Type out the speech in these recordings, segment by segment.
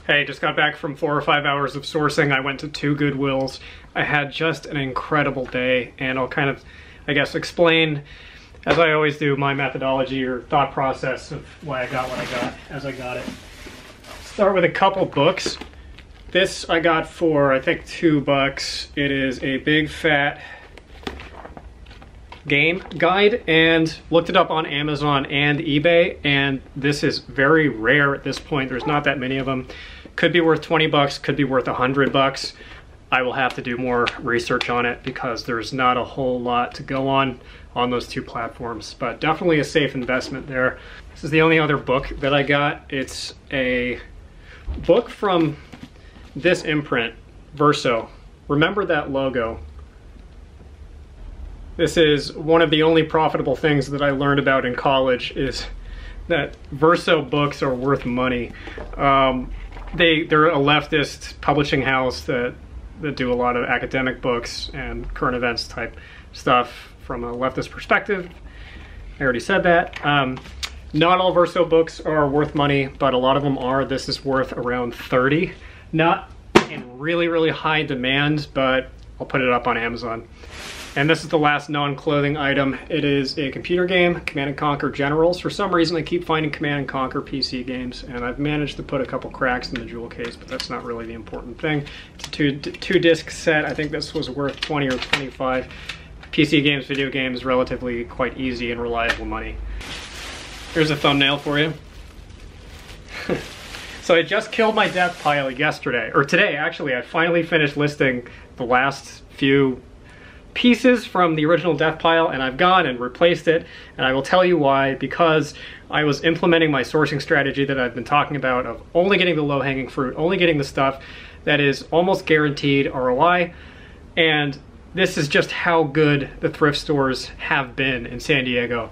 Hey, just got back from 4 or 5 hours of sourcing. I went to 2 Goodwills. I had just an incredible day, and I'll kind of, I guess, explain, as I always do, my methodology or thought process of why I got what I got as I got it. Start with a couple books. This I got for, I think, $2. It is a big fat game guide, and looked it up on Amazon and eBay, and this is very rare at this point. There's not that many of them. Could be worth 20 bucks, could be worth 100 bucks. I will have to do more research on it because there's not a whole lot to go on those 2 platforms, but definitely a safe investment there. This is the only other book that I got. It's a book from this imprint, Verso. Remember that logo. This is one of the only profitable things that I learned about in college, is that Verso books are worth money. They're a leftist publishing house that do a lot of academic books and current events type stuff from a leftist perspective. I already said that. Not all Verso books are worth money, but a lot of them are. This is worth around 30. Not in really, really high demand, but I'll put it up on Amazon. And this is the last non-clothing item. It is a computer game, Command & Conquer Generals. For some reason, I keep finding Command & Conquer PC games, and I've managed to put a couple cracks in the jewel case, but that's not really the important thing. It's a two disc set. I think this was worth 20 or 25. PC games, video games, relatively quite easy and reliable money. Here's a thumbnail for you. So I just killed my death pile yesterday, or today actually. I finally finished listing the last few pieces from the original death pile, and I've gone and replaced it, and I will tell you why. Because I was implementing my sourcing strategy that I've been talking about, of only getting the low-hanging fruit, only getting the stuff that is almost guaranteed ROI, and this is just how good the thrift stores have been in San Diego.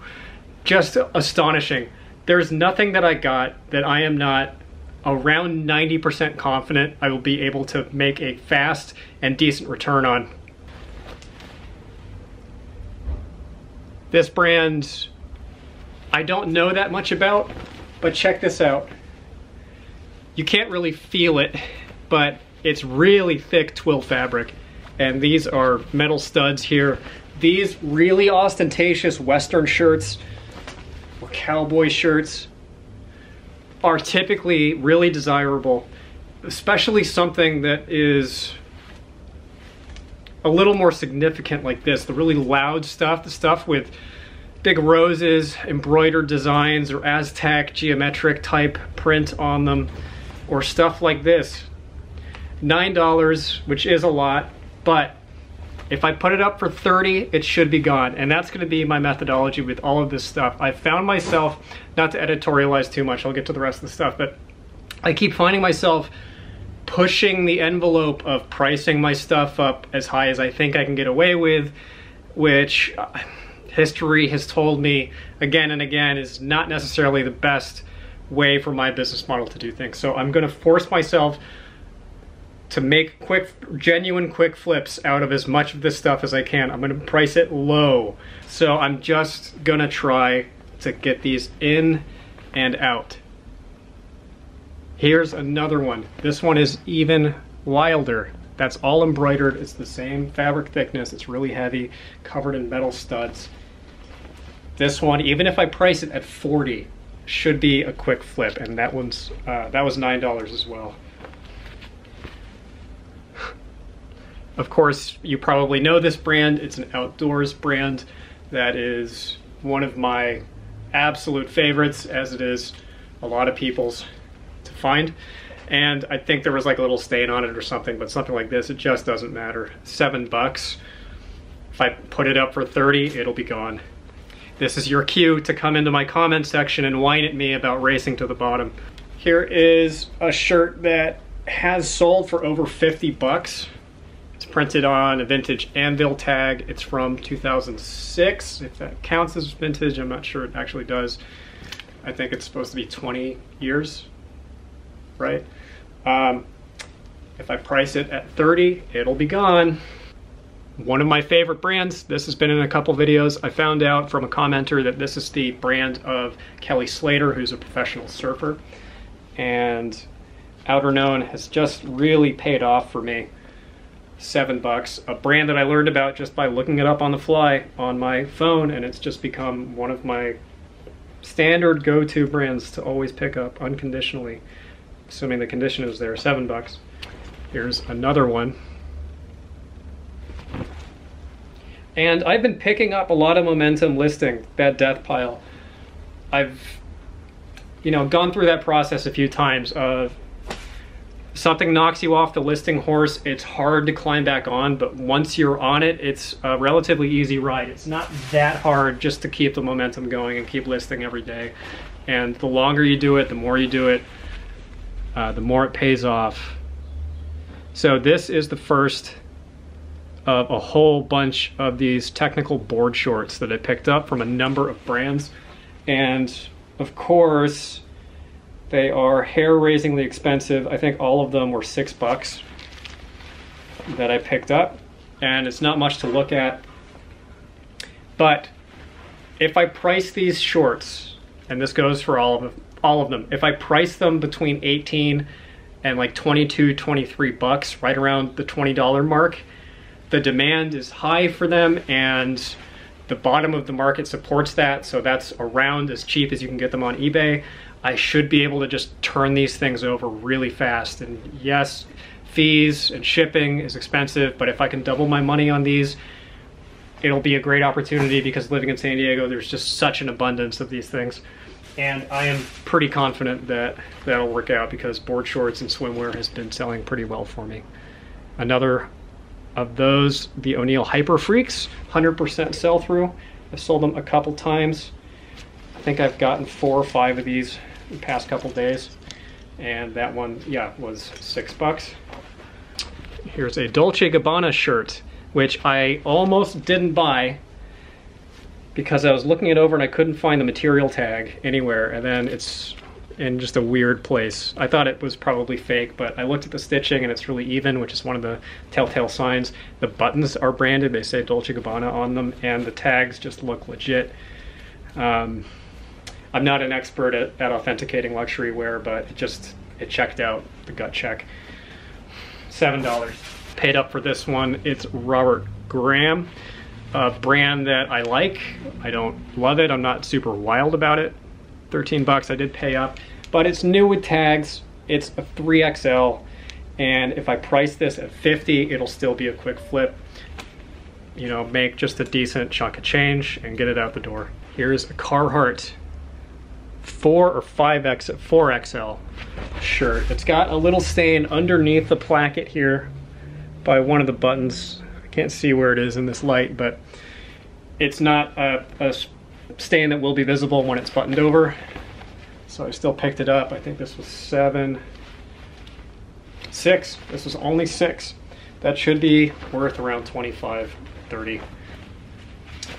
Just astonishing. There's nothing that I got that I am not around 90% confident I will be able to make a fast and decent return on. This brand, I don't know that much about, but check this out. You can't really feel it, but it's really thick twill fabric. And these are metal studs here. These really ostentatious Western shirts or cowboy shirts are typically really desirable, especially something that is a little more significant like this, the really loud stuff, the stuff with big roses, embroidered designs, or Aztec geometric type print on them, or stuff like this. $9, which is a lot, but if I put it up for 30, it should be gone. And that's gonna be my methodology with all of this stuff. I found myself, not to editorialize too much, I'll get to the rest of the stuff, but I keep finding myself pushing the envelope of pricing my stuff up as high as I think I can get away with, which history has told me again and again is not necessarily the best way for my business model to do things. So I'm gonna force myself to make genuine quick flips out of as much of this stuff as I can. I'm gonna price it low. So I'm just gonna try to get these in and out. Here's another one. This one is even wilder. That's all embroidered. It's the same fabric thickness. It's really heavy, covered in metal studs. This one, even if I price it at 40, should be a quick flip, and that was $9 as well. Of course, you probably know this brand. It's an outdoors brand that is one of my absolute favorites, as it is a lot of people's to find. And I think there was like a little stain on it or something, but something like this, it just doesn't matter. $7. If I put it up for 30, it'll be gone. This is your cue to come into my comment section and whine at me about racing to the bottom. Here is a shirt that has sold for over 50 bucks. It's printed on a vintage anvil tag. It's from 2006, if that counts as vintage. I'm not sure it actually does. I think it's supposed to be 20 years, right? If I price it at 30, it'll be gone. One of my favorite brands, this has been in a couple videos. I found out from a commenter that this is the brand of Kelly Slater, who's a professional surfer. And Outerknown has just really paid off for me. $7, a brand that I learned about just by looking it up on the fly on my phone, and it's just become one of my standard go-to brands to always pick up unconditionally, assuming the condition is there. $7. Here's another one. And I've been picking up a lot of momentum listing that death pile. I've, gone through that process a few times of something knocks you off the listing horse. It's hard to climb back on, but once you're on it, it's a relatively easy ride. It's not that hard just to keep the momentum going and keep listing every day. And the longer you do it, the more you do it, the more it pays off. So this is the first of a whole bunch of these technical board shorts that I picked up from a number of brands. And of course, they are hair-raisingly expensive. I think all of them were $6 that I picked up, and it's not much to look at. But if I price these shorts, and this goes for all of them, if I price them between 18 and like 22, 23 bucks, right around the $20 mark, the demand is high for them, and the bottom of the market supports that, so that's around as cheap as you can get them on eBay. I should be able to just turn these things over really fast. And yes, fees and shipping is expensive, but if I can double my money on these, it'll be a great opportunity, because living in San Diego, there's just such an abundance of these things. And I am pretty confident that that'll work out, because board shorts and swimwear has been selling pretty well for me. Another of those, the O'Neill Hyper Freaks, 100% sell through. I've sold them a couple times. I think I've gotten 4 or 5 of these in the past couple days, and that one, yeah, was $6. Here's a Dolce Gabbana shirt, which I almost didn't buy because I was looking it over and I couldn't find the material tag anywhere, and then it's in just a weird place. I thought it was probably fake, but I looked at the stitching and it's really even, which is one of the telltale signs. The buttons are branded, they say Dolce Gabbana on them, and the tags just look legit. I'm not an expert at authenticating luxury wear, but it checked out, the gut check. $7. Paid up for this one. It's Robert Graham, a brand that I like. I don't love it. I'm not super wild about it. $13. I did pay up, but it's new with tags. It's a 3XL, and if I price this at $50, it'll still be a quick flip. Make just a decent chunk of change and get it out the door. Here's a Carhartt 4XL shirt. It's got a little stain underneath the placket here by one of the buttons. I can't see where it is in this light, but it's not a stain that will be visible when it's buttoned over. So I still picked it up. I think this was $6. This was only $6. That should be worth around $25, $30.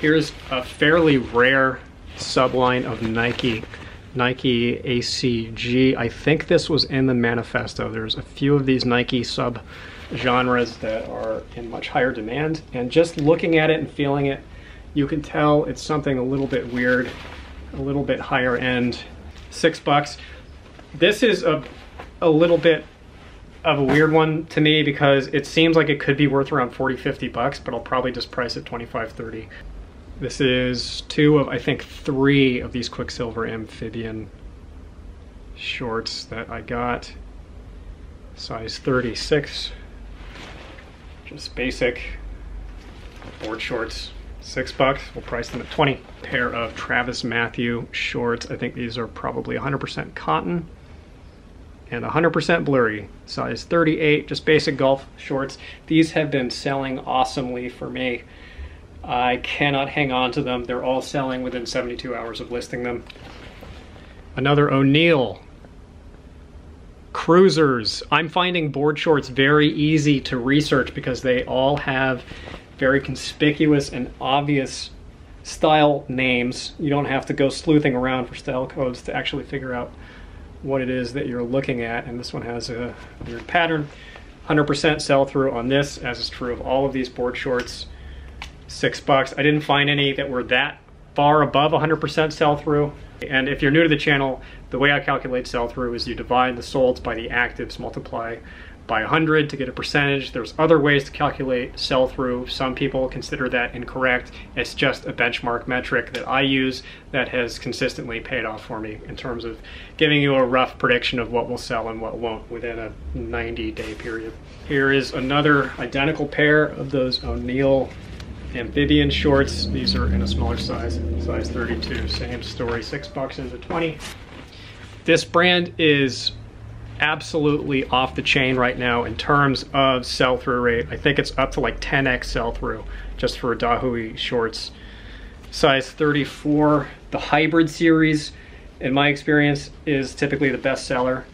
Here's a fairly rare subline of Nike ACG. I think this was in the Manifesto. There's a few of these Nike sub genres that are in much higher demand, and just looking at it and feeling it, you can tell it's something a little bit weird, a little bit higher end. $6. This is a little bit of a weird one to me, because it seems like it could be worth around 40, 50 bucks, but I'll probably just price it 25, 30. This is 2 of, I think, 3 of these Quicksilver amphibian shorts that I got. Size 36. Just basic board shorts. $6. We'll price them at 20. Pair of Travis Matthew shorts. I think these are probably 100% cotton and 100% blurry. Size 38. Just basic golf shorts. These have been selling awesomely for me. I cannot hang on to them. They're all selling within 72 hours of listing them. Another O'Neill Cruisers. I'm finding board shorts very easy to research because they all have very conspicuous and obvious style names. You don't have to go sleuthing around for style codes to actually figure out what it is that you're looking at. And this one has a weird pattern. 100% sell through on this, as is true of all of these board shorts. $6. I didn't find any that were that far above 100% sell through. And if you're new to the channel, the way I calculate sell-through is you divide the solds by the actives, multiply by 100 to get a percentage. There's other ways to calculate sell-through. Some people consider that incorrect. It's just a benchmark metric that I use that has consistently paid off for me in terms of giving you a rough prediction of what will sell and what won't within a 90-day period. Here is another identical pair of those O'Neill amphibian shorts. These are in a smaller size 32. Same story, $6 into 20. This brand is absolutely off the chain right now in terms of sell-through rate. I think it's up to like 10x sell-through just for Dahui shorts. Size 34. The hybrid series, in my experience, is typically the best seller.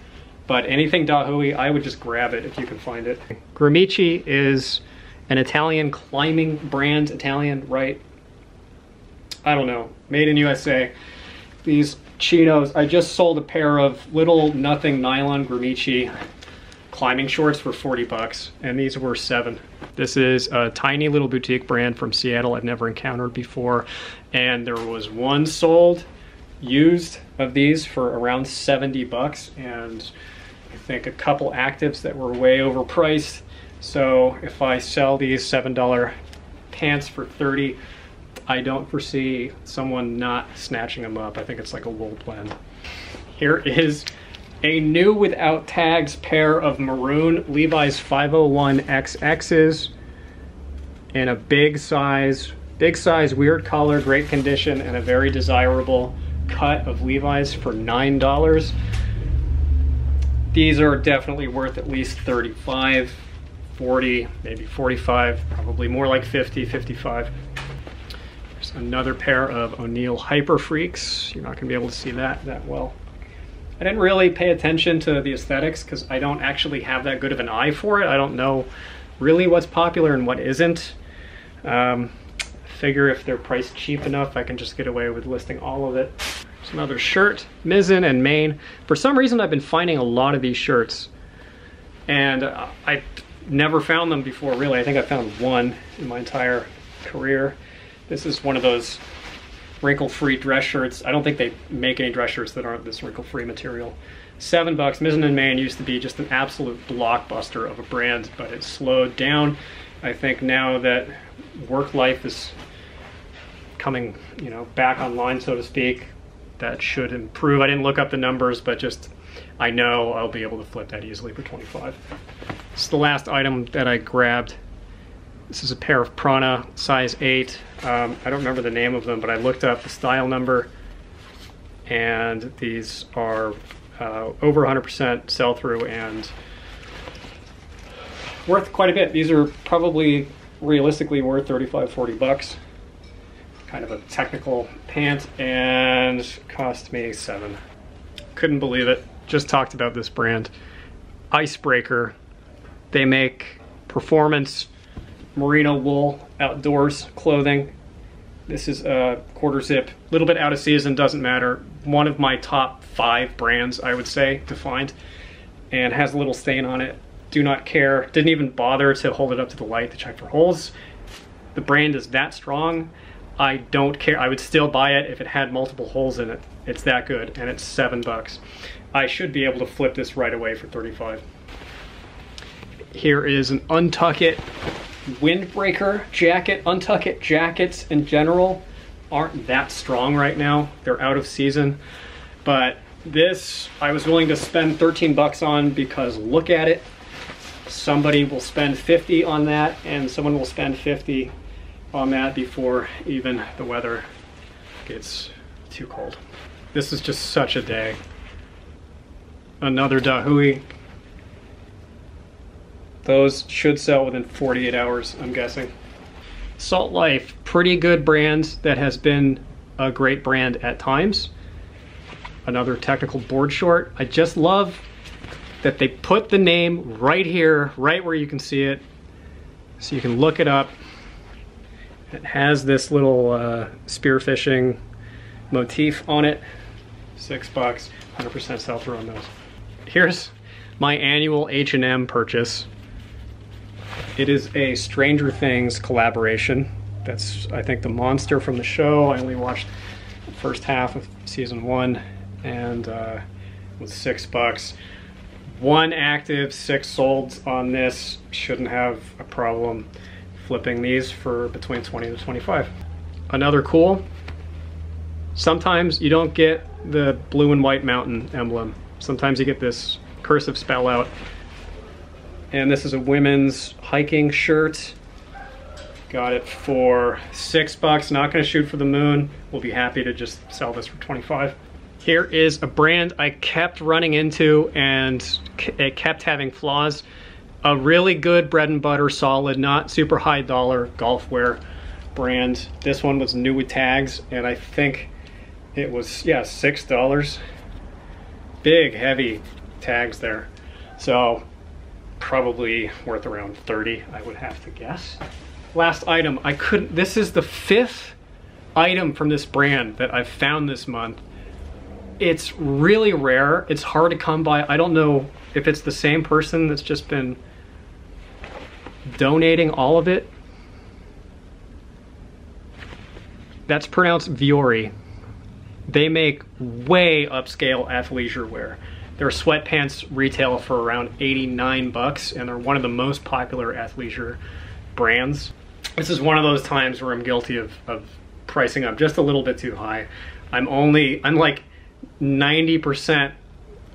But anything Dahui, I would just grab it if you can find it. Gramici is an Italian climbing brand. Italian, right? I don't know. Made in USA. These chinos, I just sold a pair of little nothing nylon Gramici climbing shorts for 40 bucks, and these were $7. This is a tiny little boutique brand from Seattle I've never encountered before, and there was one sold used of these for around 70 bucks, and I think a couple actives that were way overpriced. So if I sell these $7 pants for 30, I don't foresee someone not snatching them up. I think it's like a wool blend. Here is a new without tags pair of Maroon Levi's 501XXs in a big size, weird color, great condition, and a very desirable cut of Levi's for $9. These are definitely worth at least 35, 40, maybe 45, probably more like 50, 55. There's another pair of O'Neill Hyper Freaks. You're not gonna be able to see that well. I didn't really pay attention to the aesthetics because I don't actually have that good of an eye for it. I don't know really what's popular and what isn't. Figure if they're priced cheap enough, I can just get away with listing all of it. There's another shirt, Mizzen and Maine. For some reason, I've been finding a lot of these shirts, and I never found them before, really. I think I found one in my entire career. This is one of those wrinkle-free dress shirts. I don't think they make any dress shirts that aren't this wrinkle-free material. $7. Mizzen and Maine used to be just an absolute blockbuster of a brand, but it slowed down. I think now that work life is coming, back online, so to speak, that should improve. I didn't look up the numbers, but just I know I'll be able to flip that easily for 25. This is the last item that I grabbed. This is a pair of Prana, size 8. I don't remember the name of them, but I looked up the style number, and these are over 100% sell-through and worth quite a bit. These are probably realistically worth 35, 40 bucks. Kind of a technical pant, and cost me $7. Couldn't believe it. Just talked about this brand. Icebreaker. They make performance merino wool outdoors clothing. This is a quarter zip, a little bit out of season, doesn't matter. One of my top 5 brands, I would say, to find, and has a little stain on it. Do not care. Didn't even bother to hold it up to the light to check for holes. The brand is that strong. I don't care. I would still buy it if it had multiple holes in it. It's that good, and it's $7. I should be able to flip this right away for 35. Here is an Untuck It windbreaker jacket. Untuck It jackets in general aren't that strong right now. They're out of season, but this I was willing to spend 13 bucks on because look at it. Somebody will spend 50 on that, and someone will spend 50 on that before even the weather gets too cold. This is just such a day. Another Dahui. Those should sell within 48 hours, I'm guessing. Salt Life, pretty good brand that has been a great brand at times. Another technical board short. I just love that they put the name right here, right where you can see it, so you can look it up. It has this little spearfishing motif on it. $6, 100% sell-through on those. Here's my annual H&M purchase. It is a Stranger Things collaboration. That's, I think, the monster from the show. I only watched the first half of season 1, and was $6. 1 active, 6 sold on this. Shouldn't have a problem flipping these for between 20 to 25. Another cool, sometimes you don't get the blue and white mountain emblem. Sometimes you get this cursive spell out. And this is a women's hiking shirt. Got it for $6. Not gonna shoot for the moon. We'll be happy to just sell this for 25. Here is a brand I kept running into and it kept having flaws. A really good bread and butter, solid, not super high dollar golf wear brand. This one was new with tags, and I think it was, yeah, $6. Big, heavy tags there. So probably worth around 30, I would have to guess. Last item, this is the 5th item from this brand that I've found this month. It's really rare. It's hard to come by. I don't know if it's the same person that's just been donating all of it. That's pronounced Viore. They make way upscale athleisure wear. Their sweatpants retail for around $89, and they're one of the most popular athleisure brands. This is one of those times where I'm guilty of pricing up just a little bit too high. I'm like 90%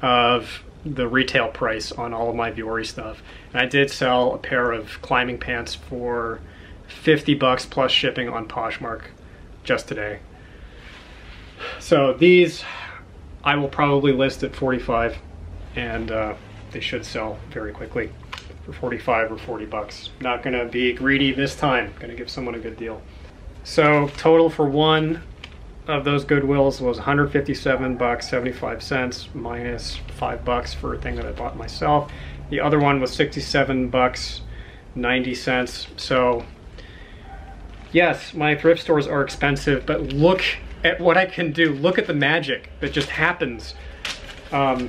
of the retail price on all of my Viore stuff. And I did sell a pair of climbing pants for $50 plus shipping on Poshmark just today. So these I will probably list at 45, and they should sell very quickly for 45 or 40 bucks. Not gonna be greedy this time, gonna give someone a good deal. So total for one of those Goodwills was $157.75 minus $5 for a thing that I bought myself. The other one was $67.90. So yes, my thrift stores are expensive, but look at what I can do. Look at the magic that just happens. I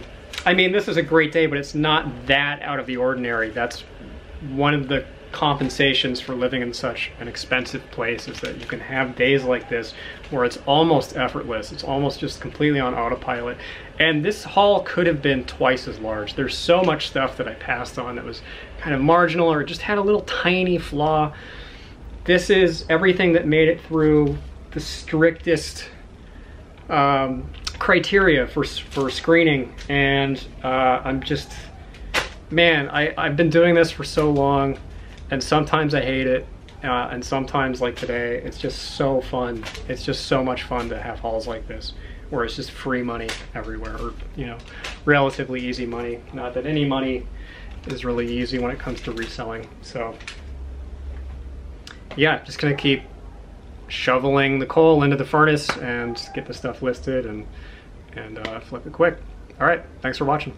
mean, this is a great day, but it's not that out of the ordinary. That's one of the compensations for living in such an expensive place, is that you can have days like this where it's almost effortless. It's almost just completely on autopilot. And this haul could have been twice as large. There's so much stuff that I passed on that was kind of marginal or just had a little tiny flaw. This is everything that made it through the strictest criteria for screening, and I'm just, man, I've been doing this for so long, and sometimes I hate it, and sometimes, like today, it's just so fun. It's just so much fun to have hauls like this, where it's just free money everywhere, or, you know, relatively easy money. Not that any money is really easy when it comes to reselling. So yeah, just gonna keep shoveling the coal into the furnace and get the stuff listed and flip it quick. All right, thanks for watching.